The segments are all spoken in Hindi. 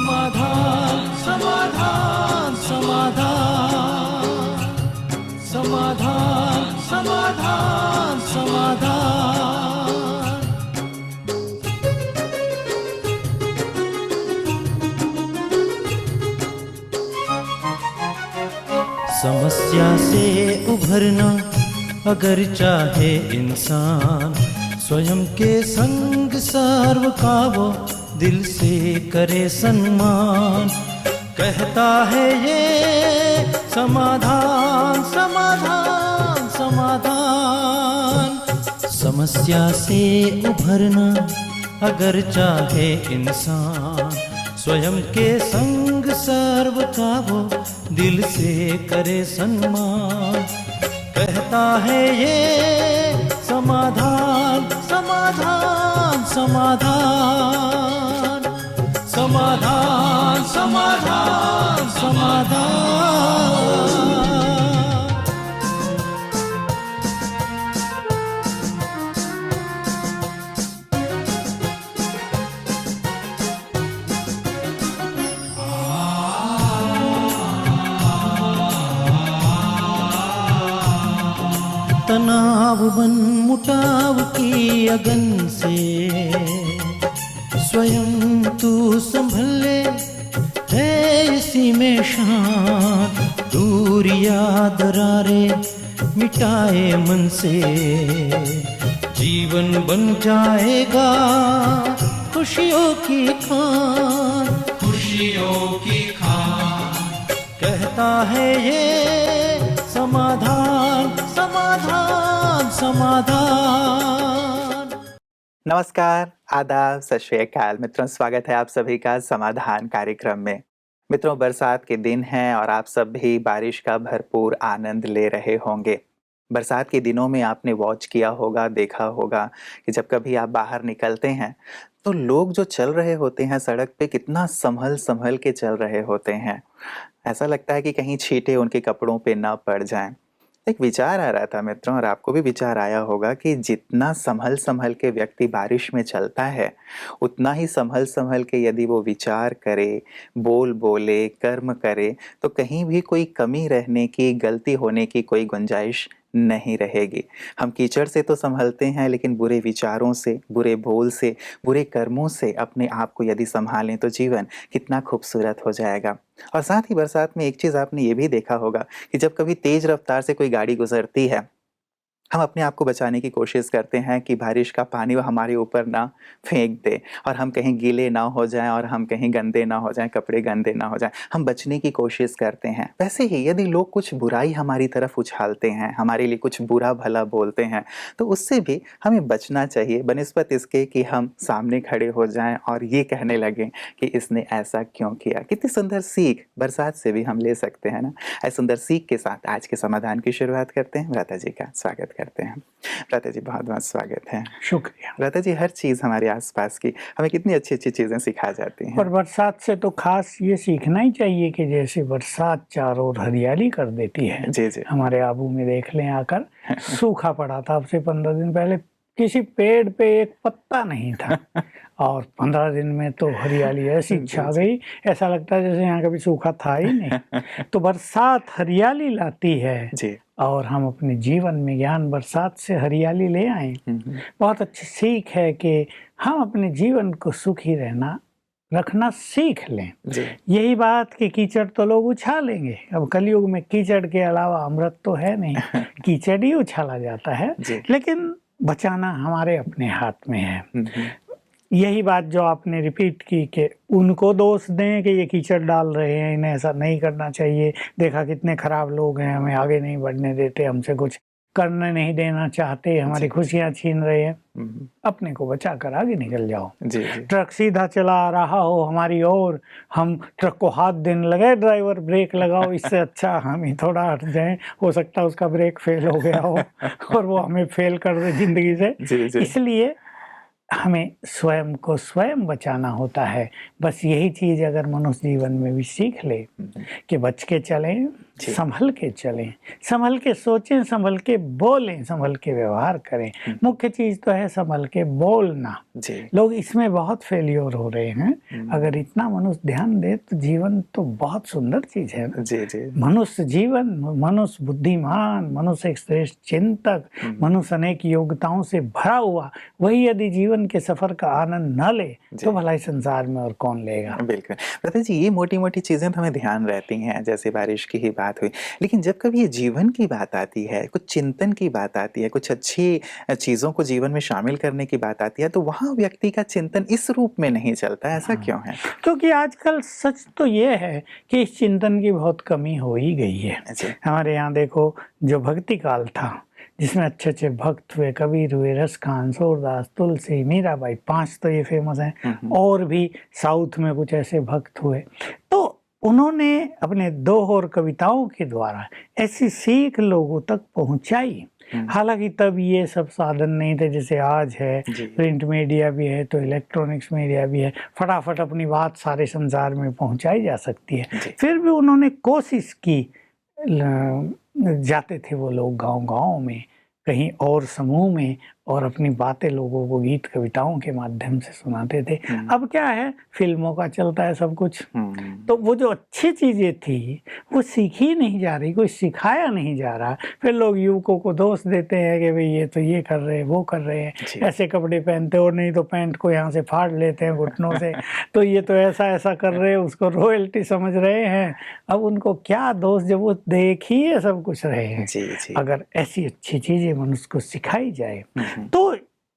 समाधान समाधान समाधान समाधान समाधान समाधान। समस्या से उभरना अगर चाहे इंसान, स्वयं के संग सर्व का वो दिल से करे सम्मान। कहता है ये समाधान समाधान समाधान। समस्या से उभरना अगर चाहे इंसान, स्वयं के संग सर्व का वो दिल से करे सम्मान। कहता है ये समाधान समाधान समाधान समाधान समाधान समाधान। तनाव बन मुटाव की अगन से स्वयं तू संभल ले, है इसी में शान। दूर याद दरारे मिटाए मन से, जीवन बन जाएगा खुशियों की खान खुशियों की खान। कहता है ये समाधान समाधान समाधान। नमस्कार, आदाब, सत श्री अकाल मित्रों, स्वागत है आप सभी का समाधान कार्यक्रम में। मित्रों, बरसात के दिन हैं और आप सब भी बारिश का भरपूर आनंद ले रहे होंगे। बरसात के दिनों में आपने वॉच किया होगा, देखा होगा कि जब कभी आप बाहर निकलते हैं तो लोग जो चल रहे होते हैं सड़क पे, कितना संभल संभल के चल रहे होते हैं। ऐसा लगता है कि कहीं छींटे उनके कपड़ों पे ना पड़ जाएं। एक विचार आ रहा था मित्रों, और आपको भी विचार आया होगा कि जितना संभल संभल के व्यक्ति बारिश में चलता है, उतना ही संभल संभल के यदि वो विचार करे, बोल बोले, कर्म करे, तो कहीं भी कोई कमी रहने की, गलती होने की कोई गुंजाइश नहीं रहेगी। हम कीचड़ से तो संभलते हैं, लेकिन बुरे विचारों से, बुरे बोल से, बुरे कर्मों से अपने आप को यदि संभालें तो जीवन कितना खूबसूरत हो जाएगा। और साथ ही बरसात में एक चीज़ आपने ये भी देखा होगा कि जब कभी तेज रफ्तार से कोई गाड़ी गुजरती है, हम अपने आप को बचाने की कोशिश करते हैं कि बारिश का पानी वो हमारे ऊपर ना फेंक दे, और हम कहीं गीले ना हो जाएं, और हम कहीं गंदे ना हो जाएं, कपड़े गंदे ना हो जाएं। हम बचने की कोशिश करते हैं। वैसे ही यदि लोग कुछ बुराई हमारी तरफ उछालते हैं, हमारे लिए कुछ बुरा भला बोलते हैं, तो उससे भी हमें बचना चाहिए, बनिस्बत इसके कि हम सामने खड़े हो जाएं और ये कहने लगें कि इसने ऐसा क्यों किया। कितनी सुंदर सीख बरसात से भी हम ले सकते हैं ना। ऐसी सुंदर सीख के साथ आज के समाधान की शुरुआत करते हैं। व्रता जी का स्वागत करते हैं। व्रता जी, बहुत बहुत स्वागत है। शुक्रिया। व्रता जी, हर चीज़ हमारे आसपास की हमें कितनी अच्छी अच्छी चीज़ें सिखा जाती हैं। और बरसात से तो खास ये सीखना ही चाहिए कि जैसे बरसात चारों ओर हरियाली कर देती है। जी जी। हमारे आबू में देख लें आकर, सूखा पड़ा था अब से 15 दिन पहले, किसी पेड़ पे एक पत्ता नहीं था और 15 दिन में तो हरियाली ऐसी छा गई, ऐसा लगता है जैसे यहाँ कभी सूखा था ही नहीं। तो बरसात हरियाली लाती है जी। और हम अपने जीवन में ज्ञान बरसात से हरियाली ले आए। बहुत अच्छी सीख है कि हम अपने जीवन को सुखी रखना सीख लें। यही बात कि कीचड़ तो लोग उछालेंगे, अब कलयुग में कीचड़ के अलावा अमृत तो है नहीं, कीचड़ ही उछाला जाता है, लेकिन बचाना हमारे अपने हाथ में है। यही बात जो आपने रिपीट की कि उनको दोष दें कि ये कीचड़ डाल रहे हैं, इन्हें ऐसा नहीं करना चाहिए, देखा कितने खराब लोग हैं, हमें आगे नहीं बढ़ने देते, हमसे कुछ करने नहीं देना चाहते, हमारी खुशियां छीन रहे हैं। अपने को बचा कर आगे निकल जाओ। ट्रक सीधा चला आ रहा हो हमारी ओर, हम ट्रक को हाथ देने लगे, ड्राइवर ब्रेक लगाओ, इससे अच्छा हम ही थोड़ा हट जाएं, हो सकता है उसका ब्रेक फेल हो गया हो और वो हमें फेल कर दे जिंदगी से। इसलिए हमें स्वयं को स्वयं बचाना होता है। बस यही चीज़ अगर मनुष्य जीवन में भी सीख ले कि बच के चलें संभल के चलें, संभल के सोचें, संभल के बोलें, संभल के व्यवहार करें। मुख्य चीज तो है संभल के बोलना। लोग इसमें बहुत फेलियर हो रहे हैं। अगर इतना मनुष्य ध्यान दे तो जीवन तो बहुत सुंदर चीज है। मनुष्य जीवन, मनुष्य बुद्धिमान, मनुष्य एक श्रेष्ठ चिंतक, मनुष्य अनेक योग्यताओं से भरा हुआ, वही यदि जीवन के सफर का आनंद न ले तो भलाई संसार में और कौन लेगा। बिल्कुल प्रथा जी, ये मोटी मोटी चीजें तो हमें ध्यान रहती हैं, जैसे बारिश की ही बात हुई, लेकिन जब कभी ये जीवन की बात आती है, कुछ चिंतन की बात आती है, कुछ अच्छी चीजों को जीवन में शामिल करने की बात आती है, तो वहाँ व्यक्ति का चिंतन इस रूप में नहीं चलता। ऐसा क्यों है? क्योंकि आजकल सच तो ये है कि इस चिंतन की बहुत कमी हो ही गई है। हमारे यहाँ देखो, जो भक्ति काल था जिसमें अच्छे अच्छे भक्त हुए, कबीर हुए, रसखान, सूरदास, तुलसी, मीराबाई, 5 तो ये फेमस हैं, और भी साउथ में कुछ ऐसे भक्त हुए, तो उन्होंने अपने दोह और कविताओं के द्वारा ऐसी सीख लोगों तक पहुंचाई। हालांकि तब ये सब साधन नहीं थे जैसे आज है, प्रिंट मीडिया भी है तो इलेक्ट्रॉनिक्स मीडिया भी है, फटाफट अपनी बात सारे संसार में पहुंचाई जा सकती है। फिर भी उन्होंने कोशिश की, जाते थे वो लोग गांव-गांव में, कहीं और समूह में, और अपनी बातें लोगों को गीत कविताओं के माध्यम से सुनाते थे। अब क्या है, फिल्मों का चलता है सब कुछ, तो वो जो अच्छी चीजें थी वो सीखी नहीं जा रही, कोई सिखाया नहीं जा रहा। फिर लोग युवकों को दोष देते हैं कि भाई ये तो ये कर रहे हैं, वो कर रहे हैं, ऐसे कपड़े पहनते, और नहीं तो पैंट को यहाँ से फाड़ लेते हैं घुटनों से, तो ये तो ऐसा ऐसा कर रहे हैं, उसको रॉयल्टी समझ रहे हैं। अब उनको क्या दोष, जब वो देख ही ये सब कुछ रहे हैं। अगर ऐसी अच्छी चीजें मनुष्य को सिखाई जाए तो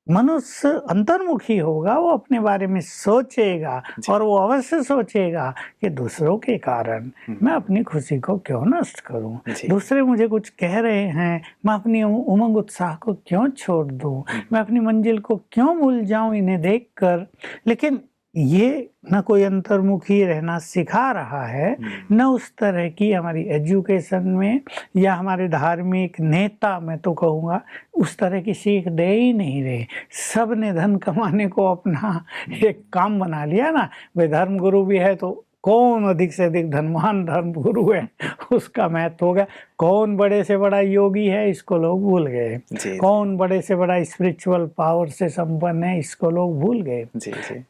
मनुष्य अंतर्मुखी होगा, वो अपने बारे में सोचेगा, और वो अवश्य सोचेगा कि दूसरों के कारण मैं अपनी खुशी को क्यों नष्ट करूं, दूसरे मुझे कुछ कह रहे हैं, मैं अपनी उमंग उत्साह को क्यों छोड़ दूं, मैं अपनी मंजिल को क्यों भूल जाऊं इन्हें देखकर। लेकिन ये न कोई अंतर्मुखी रहना सिखा रहा है, न उस तरह की हमारी एजुकेशन में या हमारे धार्मिक नेता, मैं तो कहूँगा, उस तरह की सीख दे ही नहीं रहे। सब ने धन कमाने को अपना एक काम बना लिया ना। वे धर्म गुरु भी है तो कौन अधिक से अधिक धनवान धर्म गुरु है उसका महत्व हो गया, कौन बड़े से बड़ा योगी है इसको लोग भूल गए, कौन बड़े से बड़ा स्पिरिचुअल पावर से संपन्न है इसको लोग भूल गए।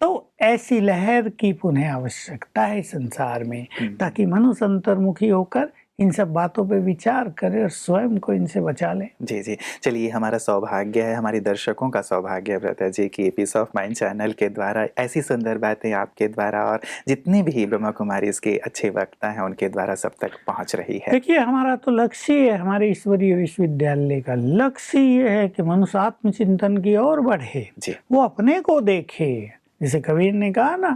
तो ऐसी लहर की पुनः आवश्यकता है संसार में, ताकि मनुष्य अंतर्मुखी होकर इन सब बातों पे विचार करे और स्वयं को इनसे बचा ले। जी, चलिए, हमारा सौभाग्य है, हमारे दर्शकों का सौभाग्य है व्रता जी की पीस ऑफ माइंड चैनल के द्वारा ऐसी सुंदर बातें आपके द्वारा और जितने भी ब्रह्मा कुमारी इसके अच्छे वक्ता हैं उनके द्वारा सब तक पहुंच रही है। देखिए, हमारा तो लक्ष्य है, हमारे ईश्वरीय विश्वविद्यालय का लक्ष्य ये है कि मनुष्य आत्मचिंतन की ओर बढ़े, वो अपने को देखे। जैसे कबीर ने कहा ना,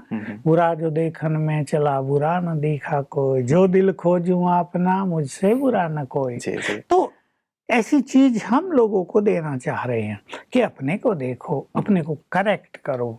बुरा जो देखन में चला बुरा न देखा कोई, जो दिल खोजूं अपना मुझसे बुरा न कोई। तो ऐसी चीज हम लोगों को देना चाह रहे हैं कि अपने को देखो, अपने को करेक्ट करो,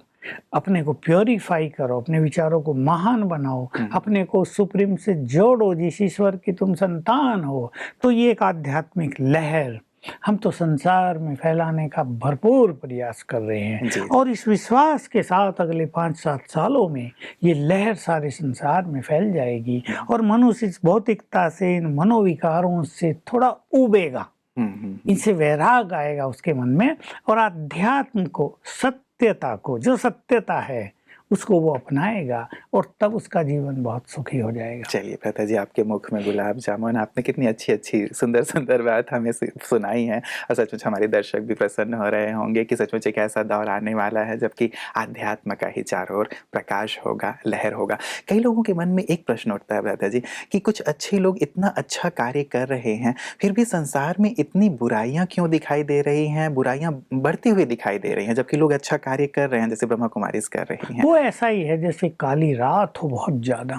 अपने को प्योरीफाई करो, अपने विचारों को महान बनाओ, अपने को सुप्रीम से जोड़ो, जिस ईश्वर की तुम संतान हो। तो ये एक आध्यात्मिक लहर हम तो संसार में फैलाने का भरपूर प्रयास कर रहे हैं, और इस विश्वास के साथ अगले 5-7 सालों में ये लहर सारे संसार में फैल जाएगी, और मनुष्य इस भौतिकता से, इन मनोविकारों से थोड़ा उबेगा, इनसे वैराग आएगा उसके मन में, और अध्यात्म को, सत्यता को, जो सत्यता है उसको वो अपनाएगा, और तब उसका जीवन बहुत सुखी हो जाएगा। चलिए प्रथा जी, आपके मुख में गुलाब जामुन, आपने कितनी अच्छी अच्छी सुंदर सुंदर बात हमें सुनाई है, और सचमुच हमारे दर्शक भी प्रसन्न हो रहे होंगे कि सचमुच एक ऐसा दौर आने वाला है जबकि आध्यात्म का ही चारों ओर प्रकाश होगा, लहर होगा। कई लोगों के मन में एक प्रश्न उठता है प्रथा जी कि कुछ अच्छे लोग इतना अच्छा कार्य कर रहे हैं, फिर भी संसार में इतनी बुराइयां क्यों दिखाई दे रही हैं, बुराइयां बढ़ती हुई दिखाई दे रही हैं, जबकि लोग अच्छा कार्य कर रहे हैं जैसे ब्रह्मा कुमारी कर रही हैं। ऐसा ही है जैसे काली रात हो बहुत ज्यादा,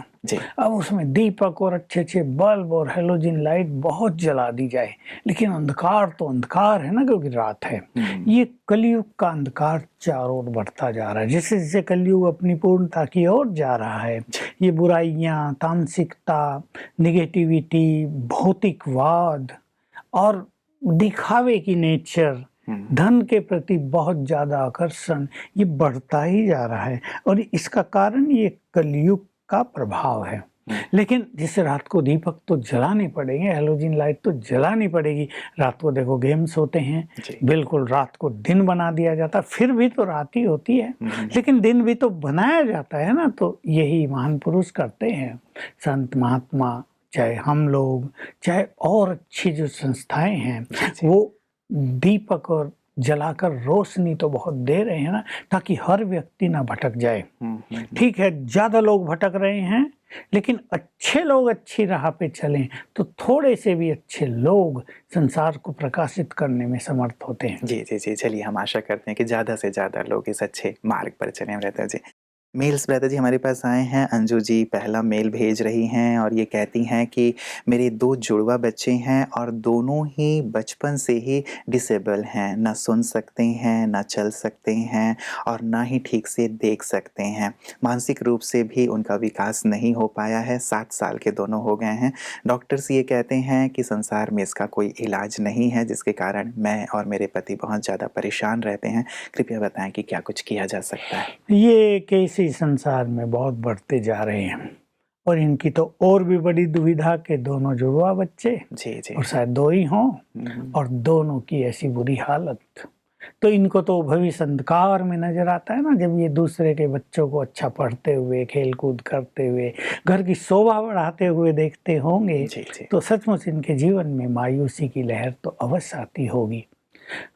अब उसमें दीपक और अच्छे अच्छे बल्ब और हेलोजन लाइट बहुत जला दी जाए, लेकिन अंधकार तो अंधकार है ना, क्योंकि रात है। ये कलयुग का अंधकार चारों ओर बढ़ता जा रहा है। जैसे जैसे कलयुग अपनी पूर्णता की ओर जा रहा है, ये बुराइयां, तामसिकता, निगेटिविटी, भौतिकवाद और दिखावे की नेचर, धन के प्रति बहुत ज्यादा आकर्षण, ये बढ़ता ही जा रहा है, और इसका कारण ये कलयुग का प्रभाव है। लेकिन जिससे रात को दीपक तो जलाने पड़ेंगे, हैलोजन लाइट तो जलानी पड़ेगी। रात को देखो गेम्स होते हैं, बिल्कुल रात को दिन बना दिया जाता, फिर भी तो रात ही होती है, लेकिन दिन भी तो बनाया जाता है ना। तो यही महान पुरुष करते हैं, संत महात्मा, चाहे हम लोग, चाहे और अच्छी जो संस्थाएं हैं, वो दीपक और जलाकर रोशनी तो बहुत दे रहे हैं ना, ताकि हर व्यक्ति ना भटक जाए। ठीक है, ज्यादा लोग भटक रहे हैं, लेकिन अच्छे लोग अच्छी राह पे चलें तो थोड़े से भी अच्छे लोग संसार को प्रकाशित करने में समर्थ होते हैं। जी जी जी, चलिए हम आशा करते हैं कि ज़्यादा से ज़्यादा लोग इस अच्छे मार्ग पर चलें। ब्रदर जी, मेल्स ब्रदर जी हमारे पास आए हैं। अंजू जी पहला मेल भेज रही हैं और ये कहती हैं कि मेरे 2 जुड़वा बच्चे हैं और दोनों ही बचपन से ही डिसेबल हैं, ना सुन सकते हैं, ना चल सकते हैं और ना ही ठीक से देख सकते हैं। मानसिक रूप से भी उनका विकास नहीं हो पाया है। 7 साल के दोनों हो गए हैं। डॉक्टर्स ये कहते हैं कि संसार में इसका कोई इलाज नहीं है, जिसके कारण मैं और मेरे पति बहुत ज़्यादा परेशान रहते हैं। कृपया बताएं कि क्या कुछ किया जा सकता है। ये केस इस संसार में बहुत बढ़ते जा रहे हैं और इनकी तो और भी बड़ी दुविधा के दोनों जुड़वा बच्चे जी जी, और शायद 2 ही हों और दोनों की ऐसी बुरी हालत। तो इनको तो भविष्य अंधकार में नजर आता है ना, जब ये दूसरे के बच्चों को अच्छा पढ़ते हुए, खेल कूद करते हुए, घर की शोभा बढ़ाते हुए देखते होंगे। जी जी, तो सचमुच इनके जीवन में मायूसी की लहर तो अवश्य आती होगी।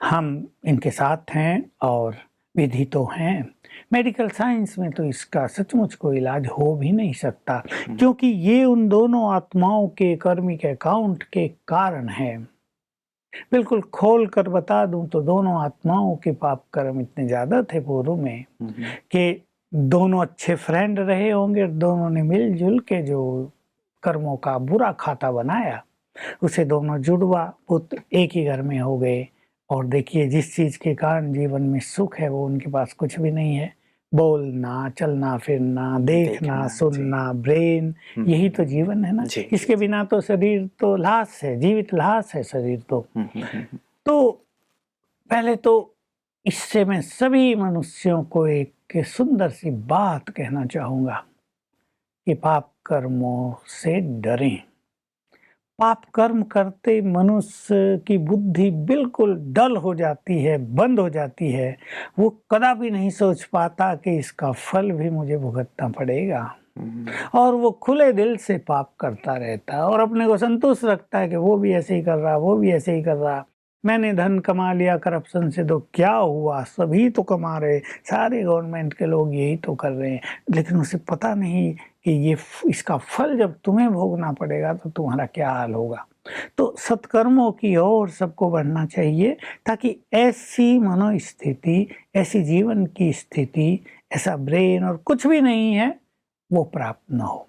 हम इनके साथ हैं और विधि तो हैं। मेडिकल साइंस में तो इसका सचमुच कोई इलाज हो भी नहीं सकता, क्योंकि ये उन दोनों आत्माओं के कर्मिक अकाउंट के कारण है। बिल्कुल खोल कर बता दूं तो दोनों आत्माओं के पाप कर्म इतने ज्यादा थे पूर्व में कि दोनों अच्छे फ्रेंड रहे होंगे और दोनों ने मिलजुल के जो कर्मों का बुरा खाता बनाया, उसे दोनों जुड़वा पुत्र एक ही घर में हो गए। और देखिए, जिस चीज के कारण जीवन में सुख है वो उनके पास कुछ भी नहीं है। बोलना, चलना फिरना, देखना, सुनना, ब्रेन, यही तो जीवन है ना। इसके बिना तो शरीर तो लाश है, जीवित लाश है शरीर तो। तो पहले तो इससे मैं सभी मनुष्यों को एक सुंदर सी बात कहना चाहूंगा कि पाप कर्मों से डरें। पाप कर्म करते मनुष्य की बुद्धि बिल्कुल डल हो जाती है, बंद हो जाती है। वो कदापि नहीं सोच पाता कि इसका फल भी मुझे भुगतना पड़ेगा, और वो खुले दिल से पाप करता रहता है और अपने को संतुष्ट रखता है कि वो भी ऐसे ही कर रहा, वो भी ऐसे ही कर रहा। मैंने धन कमा लिया करप्शन से तो क्या हुआ, सभी तो कमा रहे, सारे गवर्नमेंट के लोग यही तो कर रहे हैं। लेकिन उसे पता नहीं कि ये इसका फल जब तुम्हें भोगना पड़ेगा तो तुम्हारा क्या हाल होगा। तो सत्कर्मों की ओर सबको बढ़ना चाहिए, ताकि ऐसी मनोस्थिति, ऐसी जीवन की स्थिति, ऐसा ब्रेन और कुछ भी नहीं है वो प्राप्त न हो।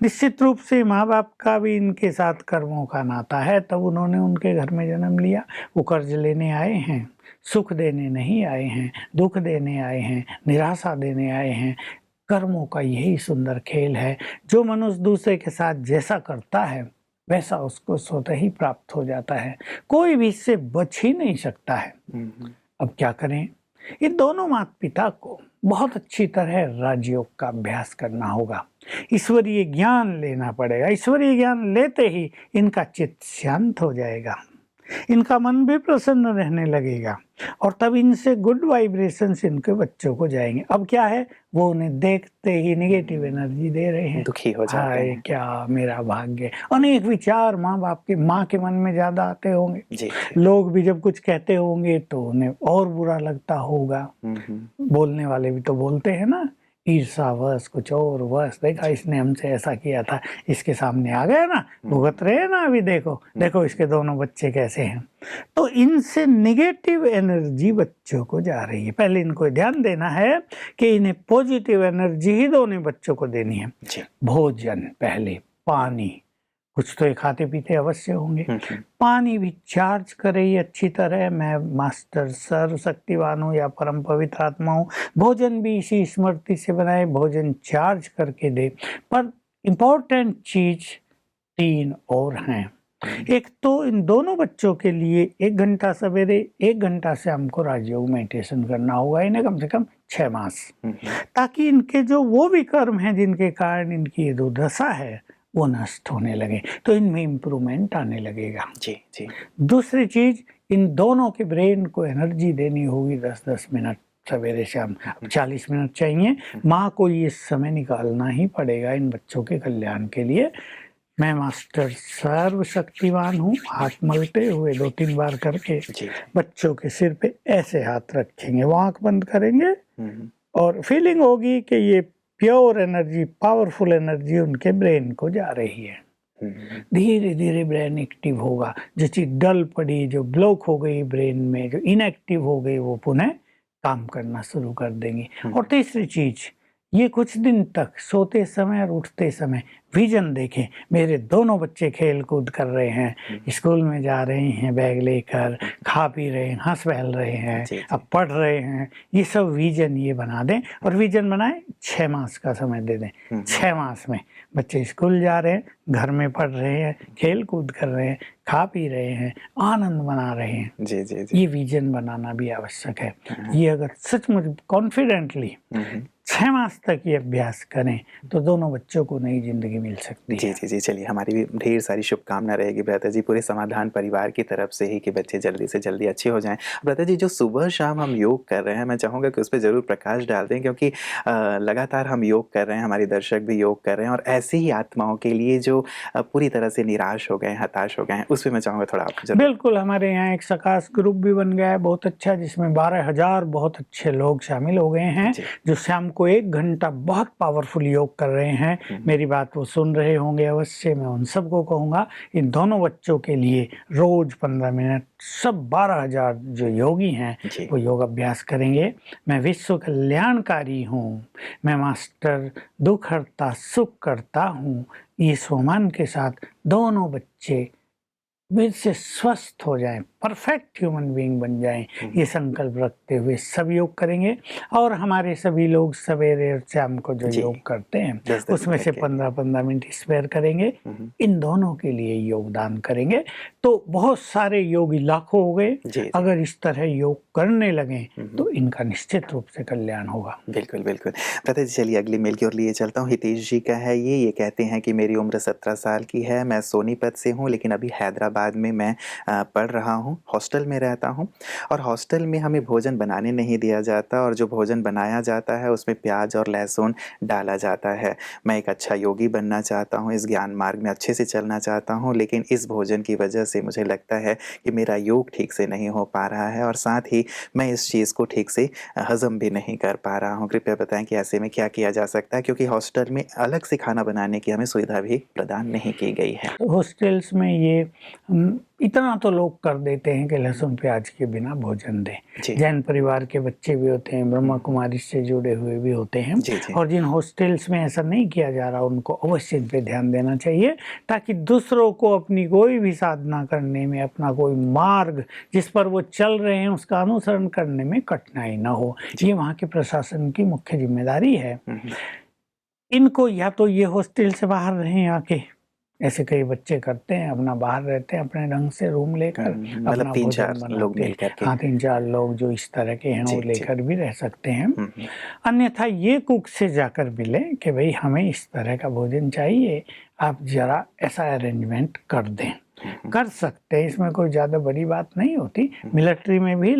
निश्चित रूप से माँ बाप का भी इनके साथ कर्मों का नाता है, तब उन्होंने उनके घर में जन्म लिया। वो कर्ज लेने आए हैं, सुख देने नहीं आए हैं, दुख देने आए हैं, निराशा देने आए हैं। कर्मों का यही सुंदर खेल है। जो मनुष्य दूसरे के साथ जैसा करता है वैसा उसको स्वतः ही प्राप्त हो जाता है, कोई भी इससे बच ही नहीं सकता है। अब क्या करें, इन दोनों माता पिता को बहुत अच्छी तरह राजयोग का अभ्यास करना होगा, ईश्वरीय ज्ञान लेना पड़ेगा। ईश्वरीय ज्ञान लेते ही इनका चित्त शांत हो जाएगा, इनका मन भी प्रसन्न रहने लगेगा और तब इनसे गुड वाइब्रेशंस इनके बच्चों को जाएंगे। अब क्या है, वो उन्हें देखते ही निगेटिव एनर्जी दे रहे हैं, दुखी हो जाते हैं। क्या मेरा भाग्य। अनेक विचार माँ बाप के, माँ के मन में ज्यादा आते होंगे। जी, लोग भी जब कुछ कहते होंगे तो उन्हें और बुरा लगता होगा। बोलने वाले भी तो बोलते हैं ना, ईर्षावश कुछ और वश, देखा इसने हमसे ऐसा किया था, इसके सामने आ गया ना, भुगत रहे ना, अभी देखो देखो इसके दोनों बच्चे कैसे हैं। तो इनसे निगेटिव एनर्जी बच्चों को जा रही है। पहले इनको ध्यान देना है कि इन्हें पॉजिटिव एनर्जी ही दोनों बच्चों को देनी है। भोजन पहले, पानी, कुछ तो ये खाते पीते अवश्य होंगे, पानी भी चार्ज करे अच्छी तरह। मैं मास्टर सर्वशक्तिवान हूँ या परम पवित्र आत्मा हूँ। भोजन भी इसी स्मृति से बनाए, भोजन चार्ज करके दे। पर इम्पोर्टेंट चीज 3 और हैं। एक तो इन दोनों बच्चों के लिए 1 घंटा सवेरे 1 घंटा शाम को राजयोग मेडिटेशन करना होगा, इन्हें कम से कम 6 मास, ताकि इनके जो वो भी कर्म हैं जिनके कारण इनकी ये दुर्दशा है वो नष्ट होने लगे, तो इनमें इम्प्रूवमेंट आने लगेगा। जी जी। दूसरी चीज, इन दोनों के ब्रेन को एनर्जी देनी होगी 10-10 मिनट सवेरे शाम। 40 मिनट चाहिए, माँ को ये समय निकालना ही पड़ेगा इन बच्चों के कल्याण के लिए। मैं मास्टर सर्वशक्तिमान हूँ, हाथ मलते हुए 2-3 बार करके बच्चों के सिर पे ऐसे हाथ रखेंगे, वो आंख बंद करेंगे और फीलिंग होगी कि ये प्योर एनर्जी, पावरफुल एनर्जी उनके ब्रेन को जा रही है। धीरे धीरे ब्रेन एक्टिव होगा, जो चीज डल पड़ी, जो ब्लॉक हो गई ब्रेन में, जो इनएक्टिव हो गई, वो पुनः काम करना शुरू कर देंगे। और तीसरी चीज, ये कुछ दिन तक सोते समय और उठते समय विजन देखें, मेरे दोनों बच्चे खेल कूद कर रहे हैं, स्कूल में जा रहे हैं बैग लेकर, खा पी रहे हैं, हंस बहल रहे हैं, अब पढ़ रहे हैं, ये सब विजन ये बना दें। और विजन बनाए 6 मास का समय दे दें। 6 मास में बच्चे स्कूल जा रहे हैं, घर में पढ़ रहे हैं, खेल कूद कर रहे हैं, खा पी रहे हैं, आनंद मना रहे हैं। जी जी जी। ये विजन बनाना भी आवश्यक है। ये अगर सचमुच कॉन्फिडेंटली 6 मास तक ये अभ्यास करें तो दोनों बच्चों को नई जिंदगी मिल सकती है। जी जी जी। चलिए, हमारी भी ढेर सारी शुभकामना रहेगी ब्रता जी, पूरे समाधान परिवार की तरफ से ही कि बच्चे जल्दी से जल्दी अच्छे हो जाएं। ब्रता जी, जो सुबह शाम हम योग कर रहे हैं, मैं चाहूँगा कि उस पर ज़रूर प्रकाश डाल दें, क्योंकि लगातार हम योग कर रहे हैं, हमारे दर्शक भी योग कर रहे हैं, और ऐसी ही आत्माओं के लिए जो पूरी तरह से निराश हो गए, हताश हो गए हैं, उस पर मैं चाहूँगा थोड़ा आप। बिल्कुल, हमारे यहाँ एक सकाश ग्रुप भी बन गया है बहुत अच्छा, जिसमें 12,000 बहुत अच्छे लोग शामिल हो गए हैं, जो शाम को 1 घंटा बहुत पावरफुल योग कर रहे हैं। मेरी बात वो सुन रहे होंगे अवश्य। मैं उन सबको कहूँगा, इन दोनों बच्चों के लिए रोज 15 मिनट सब 12,000 जो योगी हैं वो योग अभ्यास करेंगे। मैं विश्व कल्याणकारी हूँ, मैं मास्टर दुख हरता सुख करता हूँ, ये सोमान के साथ दोनों बच्चे फिर से स्वस्थ हो जाएं, परफेक्ट ह्यूमन बीइंग बन जाएं, ये संकल्प रखते हुए सब योग करेंगे। और हमारे सभी लोग सवेरे और शाम को जो योग करते हैं उसमें से 15-15 मिनट स्पेयर करेंगे, इन दोनों के लिए योगदान करेंगे। तो बहुत सारे योगी लाखों हो गए, अगर इस तरह योग करने लगे तो इनका निश्चित रूप से कल्याण होगा। बिल्कुल बिल्कुल। ब्रता जी, चलिए अगली मेल की ओर लिए चलता हूँ। हितेश जी का है ये कहते हैं कि मेरी उम्र 17 साल की है, मैं सोनीपत से हूँ, लेकिन अभी हैदराबाद में मैं पढ़ रहा हूँ, हॉस्टल में रहता हूँ, और हॉस्टल में हमें भोजन बनाने नहीं दिया जाता, और जो भोजन बनाया जाता है उसमें प्याज और लहसुन डाला जाता है। मैं एक अच्छा योगी बनना चाहता हूँ, इस ज्ञान मार्ग में अच्छे से चलना चाहता हूँ, लेकिन इस भोजन की वजह से मुझे लगता है कि मेरा योग ठीक से नहीं हो पा रहा है, और साथ ही मैं इस चीज़ को ठीक से हजम भी नहीं कर पा रहा हूँ। कृपया बताएं कि ऐसे में क्या किया जा सकता है, क्योंकि हॉस्टल में अलग से खाना बनाने की हमें सुविधा भी प्रदान नहीं की गई है। हॉस्टल्स में ये इतना तो लोग कर देते हैं कि लहसुन प्याज के बिना भोजन दें। जैन परिवार के बच्चे भी होते हैं, ब्रह्मा कुमारी से जुड़े हुए भी होते हैं, और जिन हॉस्टल्स में ऐसा नहीं किया जा रहा उनको अवश्य इन पे ध्यान देना चाहिए, ताकि दूसरों को अपनी कोई भी साधना करने में, अपना कोई मार्ग जिस पर वो चल रहे हैं उसका अनुसरण करने में कठिनाई ना हो। ये वहाँ के प्रशासन की मुख्य जिम्मेदारी है। इनको या तो ये हॉस्टल से बाहर रहें आके, ऐसे कई बच्चे करते हैं, अपना बाहर रहते हैं अपने ढंग से रूम लेकर, अपना 3-4 लोग मिलकर के। हाँ, 3-4 लोग जो इस तरह के हैं वो लेकर भी रह सकते हैं। अन्यथा ये कुक से जाकर मिले कि भाई हमें इस तरह का भोजन चाहिए, आप जरा ऐसा अरेंजमेंट कर दें। कर सकते हैं, इसमें कोई ज़्यादा बड़ी बात नहीं होती। मिलिट्री में भी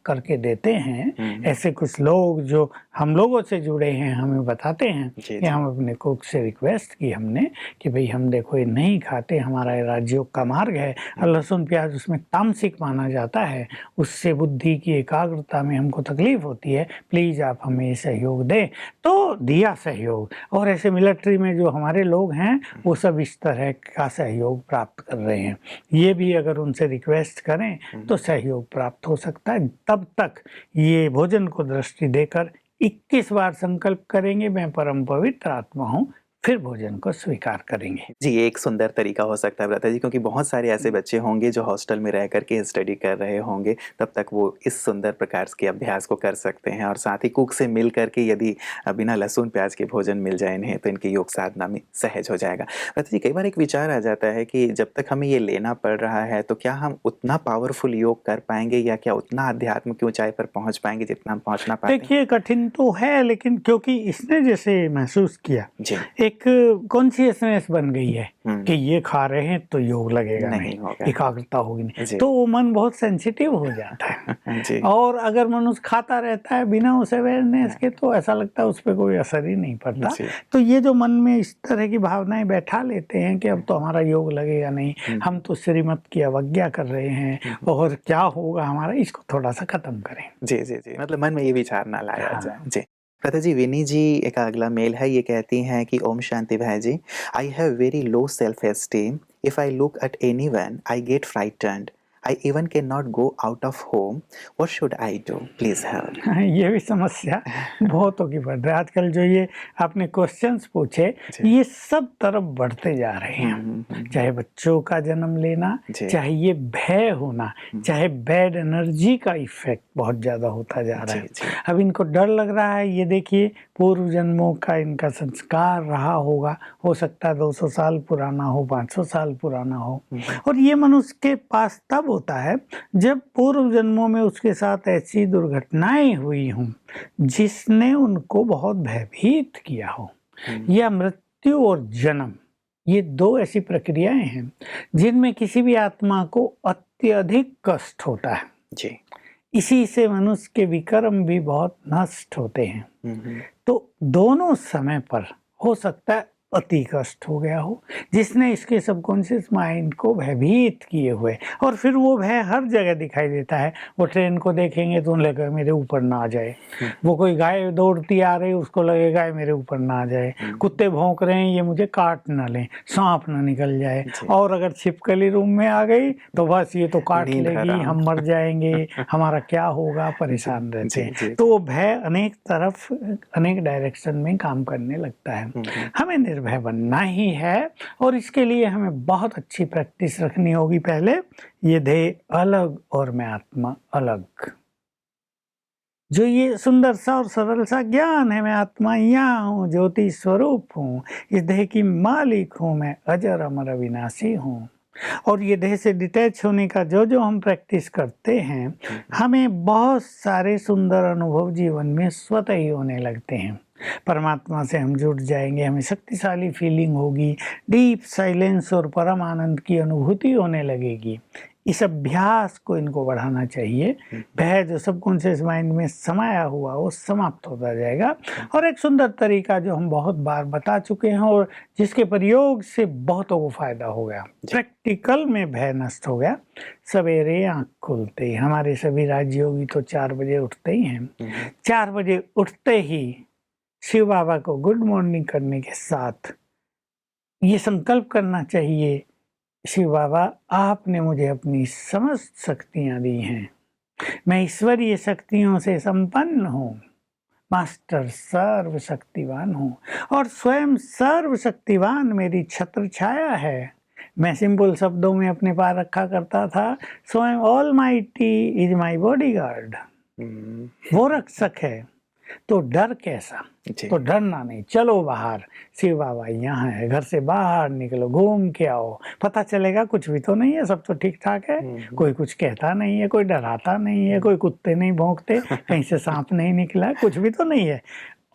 करके देते हैं ऐसे कुछ लोग जो हम लोगों से जुड़े हैं, हमें बताते हैं कि हम अपने कुक से रिक्वेस्ट की हमने कि भाई हम देखो ये नहीं खाते, हमारा ये राजयोग का मार्ग है और लहसुन प्याज उसमें तामसिक माना जाता है, उससे बुद्धि की एकाग्रता में हमको तकलीफ होती है, प्लीज़ आप हमें सहयोग दें। तो दिया सहयोग। और ऐसे मिलिट्री में जो हमारे लोग हैं वो सब इस तरह का सहयोग प्राप्त कर रहे हैं। ये भी अगर उनसे रिक्वेस्ट करें तो सहयोग प्राप्त हो सकता है। तब तक ये भोजन को दृष्टि देकर 21 बार संकल्प करेंगे, मैं परम पवित्र आत्मा हूँ, फिर भोजन को स्वीकार करेंगे। जी, ये एक सुंदर तरीका हो सकता है भ्राता जी, क्योंकि बहुत सारे ऐसे बच्चे होंगे जो हॉस्टल में रह कर के स्टडी कर रहे होंगे, तब तक वो इस सुंदर प्रकार के अभ्यास को कर सकते हैं और साथ ही कुक से मिल कर के यदि बिना लहसुन प्याज के भोजन मिल जाए इन्हें तो इनकी योग साधना में सहज हो जाएगा। भ्राता जी, कई बार एक विचार आ जाता है कि जब तक हमें ये लेना पड़ रहा है तो क्या हम उतना पावरफुल योग कर पाएंगे या क्या उतना आध्यात्म की ऊंचाई पर पहुंच पाएंगे जितना हम पहुंचना पाते हैं? देखिए, कठिन तो है, लेकिन क्योंकि इसने जैसे महसूस किया, जी। एक कॉन्शियसनेस बन गई है कि ये खा रहे हैं तो योग लगेगा नहीं नहीं, होगा। एकाग्रता होगी जी। नहीं, तो वो मन बहुत सेंसिटिव हो जाता है। जी। और अगर मनुष्य खाता रहता है बिना उस अवेयरनेस के तो ऐसा लगता है उस पर कोई असर ही नहीं पड़ता। जी। तो ये जो मन में इस तरह की भावनाएं बैठा लेते हैं कि अब तो हमारा योग लगेगा नहीं, हम तो श्रीमत की अवज्ञा कर रहे हैं और क्या होगा हमारा, इसको थोड़ा सा खत्म करें। जी जी जी, मतलब मन में ये विचार ना लाया हाँ। जाए। जी भ्राता जी, विनी जी का अगला मेल है, ये कहती हैं कि ओम शांति भाई जी, I have very low self esteem, if I look at anyone I get frightened, I even can not go out of home, what should I do, please help. ये भी समस्या बहुतों की बढ़ रही है आजकल। जो ये आपने क्वेश्चंस पूछे, ये सब तरफ बढ़ते जा रहे हैं। चाहे बच्चों का जन्म लेना, चाहे ये भय होना, चाहे बैड एनर्जी का इफेक्ट बहुत ज्यादा होता जा रहा है। अब इनको डर लग रहा है, ये देखिए पूर्व जन्मों का इनका संस्कार रहा होगा, हो सकता है 200 साल पुराना हो, 500 साल पुराना हो, और ये मनुष्य के पास तब होता है जब पूर्व जन्मों में उसके साथ ऐसी दुर्घटनाएं हुई हों जिसने उनको बहुत भयभीत किया हो। या मृत्यु और जन्म, ये दो ऐसी प्रक्रियाएं हैं जिनमें किसी भी आत्मा को अत्यधिक कष्ट होता है। जी। इसी से मनुष्य के विकर्म भी बहुत नष्ट होते हैं। तो दोनों समय पर हो सकता है अति कष्ट हो गया हो जिसने इसके सबकॉन्शियस माइंड को भयभीत किए हुए, और फिर वो भय हर जगह दिखाई देता है। वो ट्रेन को देखेंगे तो लगेगा मेरे ऊपर ना आ जाए, वो कोई गाय दौड़ती आ रही उसको लगेगा मेरे ऊपर ना आ जाए, कुत्ते भौंक रहे हैं ये मुझे काट ना लें, सांप ना निकल जाए, और अगर छिपकली रूम में आ गई तो बस ये तो काट लेगी, हम मर जाएंगे, हमारा क्या होगा, परेशान रहते हैं। तो वो भय अनेक तरफ अनेक डायरेक्शन में काम करने लगता है। हमें निर्भय बनना ही है, और इसके लिए हमें बहुत अच्छी प्रैक्टिस रखनी होगी। पहले ये देह अलग और मैं आत्मा अलग, जो ये सुंदर सा और सरल सा ज्ञान है, मैं आत्मा यहाँ हूँ, ज्योति स्वरूप हूँ, इस देह की मालिक हूँ, मैं अजर अमर अविनाशी हूँ। और ये देह से डिटैच होने का जो जो हम प्रैक्टिस करते हैं, हमें बहुत सारे सुंदर अनुभव जीवन में स्वतः ही होने लगते हैं। परमात्मा से हम जुड़ जाएंगे, हमें शक्तिशाली फीलिंग होगी, डीप साइलेंस और परम आनंद की अनुभूति होने लगेगी। इस अभ्यास को इनको बढ़ाना चाहिए। भय जो सबकॉन्शियस माइंड में समाया हुआ वो समाप्त होता जाएगा। और एक सुंदर तरीका जो हम बहुत बार बता चुके हैं और जिसके प्रयोग से बहुतों को फायदा हो गया, प्रैक्टिकल में भय नष्ट हो गया। सवेरे आँख खुलते ही हमारे सभी राजयोगी तो 4 बजे उठते ही हैं। 4 बजे उठते ही शिव बाबा को गुड मॉर्निंग करने के साथ ये संकल्प करना चाहिए, शिव बाबा आपने मुझे अपनी समस्त शक्तियां दी हैं, मैं ईश्वरीय शक्तियों से संपन्न हूँ, मास्टर सर्वशक्तिवान हूँ और स्वयं सर्वशक्तिवान मेरी छत्र छाया है। मैं सिंपल शब्दों में अपने पास रखा करता था, स्वयं ऑलमाइटी इज माय बॉडीगार्ड, वो रक्षक है। तो डर कैसा, तो डरना नहीं, चलो बाहर, शिव बाबा यहाँ है, घर से बाहर निकलो, घूम के आओ, पता चलेगा कुछ भी तो नहीं है, सब तो ठीक ठाक है, कोई कुछ कहता नहीं है, कोई डराता नहीं है, कोई कुत्ते नहीं भौंकते, कहीं से सांप नहीं निकला, कुछ भी तो नहीं है।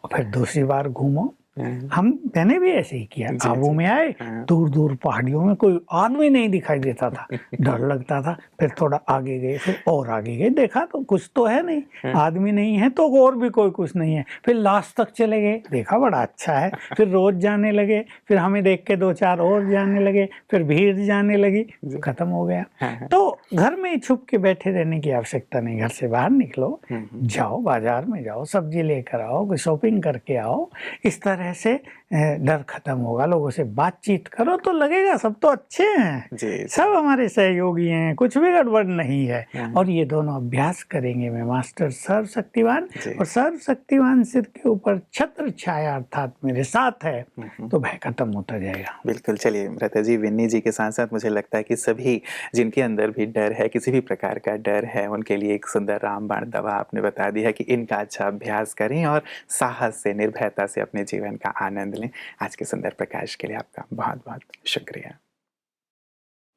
फिर दूसरी बार घूमो। मैंने भी ऐसे ही किया। काबू में आए, दूर दूर पहाड़ियों में कोई आदमी नहीं दिखाई देता था, डर लगता था। फिर थोड़ा आगे गए, फिर और आगे गए, देखा तो कुछ तो है नहीं, आदमी नहीं है तो और भी कोई कुछ नहीं है। फिर लास्ट तक चले गए, देखा बड़ा अच्छा है। फिर रोज जाने लगे, फिर हमें देख के 2-4 और जाने लगे, फिर भीड़ जाने लगी, खत्म हो गया। तो घर में छुप के बैठे रहने की आवश्यकता नहीं, घर से बाहर निकलो, जाओ बाजार में जाओ, सब्जी लेकर आओ, शॉपिंग करके आओ। इस तरह से डर खत्म होगा। लोगों से बातचीत करो तो लगेगा सब तो अच्छे हैं, जी। सब हमारे सहयोगी हैं, कुछ भी गड़बड़ नहीं है। हाँ। और ये दोनों अभ्यास करेंगे में मास्टर सर्वशक्तिवान, जी। और सर्वशक्तिवान सिर के ऊपर छत्र छाया अर्थात मेरे साथ है, तो भय खत्म होता जाएगा। बिल्कुल। चलिए मृता जी, विन्नी जी के साथ साथ मुझे लगता है कि सभी जिनके अंदर भी डर है, किसी भी प्रकार का डर है, उनके लिए एक सुंदर रामबाण दवा आपने बता दी है कि इनका अच्छा अभ्यास करें और साहस से, निर्भयता से अपने जीवन का आनंद लें। आज के सुंदर प्रकाश के लिए आपका बहुत बहुत शुक्रिया।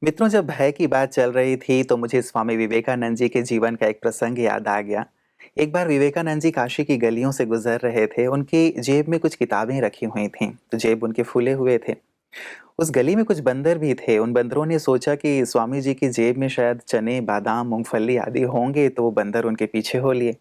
मित्रों, जब भय की बात चल रही थी तो मुझे स्वामी विवेकानंद जी के जीवन का एक प्रसंग याद आ गया। एक बार विवेकानंद जी काशी की गलियों से गुजर रहे थे। उनकी जेब में कुछ किताबें रखी हुई थीं, तो जेब उनके फूले हुए थे। उस गली में कुछ बंदर भी थे। उन बंदरों ने सोचा कि स्वामी जी की जेब में शायद चने, बादाम, मूंगफली आदि होंगे, तो वो बंदर उनके पीछे हो लिए।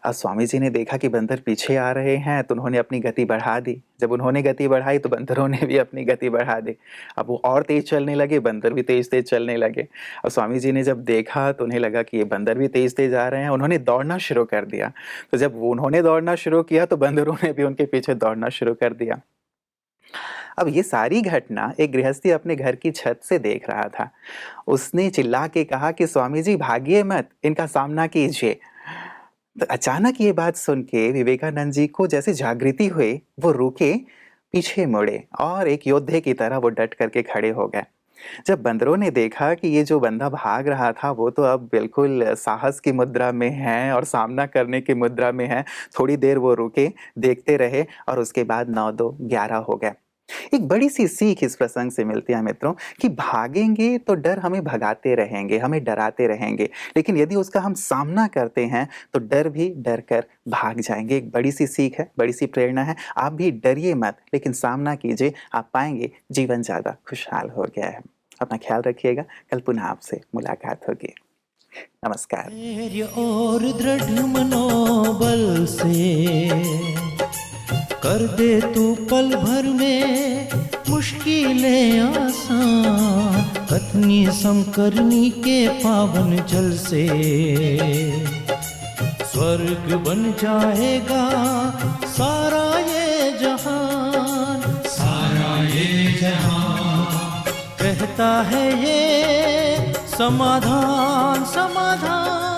अब स्वामी जी ने देखा कि बंदर पीछे आ रहे हैं, तो उन्होंने अपनी गति बढ़ा दी। जब उन्होंने गति बढ़ाई तो बंदरों ने भी अपनी गति बढ़ा दी। अब वो और तेज चलने लगे, बंदर भी तेज तेज चलने लगे। अब स्वामी जी ने जब देखा तो उन्हें लगा कि ये बंदर भी तेज तेज आ रहे हैं। उन्होंने दौड़ना शुरू कर दिया। तो जब उन्होंने दौड़ना शुरू किया तो बंदरों ने भी उनके पीछे दौड़ना शुरू कर दिया। अब ये सारी घटना एक गृहस्थी अपने घर की छत से देख रहा था। उसने चिल्ला के कहा कि स्वामी जी भागिए मत, इनका सामना कीजिए। तो अचानक ये बात सुन के विवेकानंद जी को जैसे जागृति हुई। वो रुके, पीछे मुड़े और एक योद्धे की तरह वो डट करके खड़े हो गए। जब बंदरों ने देखा कि ये जो बंदा भाग रहा था वो तो अब बिल्कुल साहस की मुद्रा में है और सामना करने की मुद्रा में है, थोड़ी देर वो रुके, देखते रहे और उसके बाद 9-2-11 हो गए। एक बड़ी सी सीख इस प्रसंग से मिलती है मित्रों कि भागेंगे तो डर हमें भगाते रहेंगे, हमें डराते रहेंगे, लेकिन यदि उसका हम सामना करते हैं तो डर भी डर कर भाग जाएंगे। एक बड़ी सी सीख है, बड़ी सी प्रेरणा है। आप भी डरिए मत, लेकिन सामना कीजिए, आप पाएंगे जीवन ज़्यादा खुशहाल हो गया है। अपना ख्याल रखिएगा। कल पुनः आपसे मुलाकात होगी। नमस्कार। धैर्य और दृढ़ मनोबल से कर दे तू पल भर में मुश्किलें आसान, कथनी समकरनी के पावन जल से स्वर्ग बन जाएगा सारा ये जहान, सारा ये जहान। कहता है ये समाधान समाधान।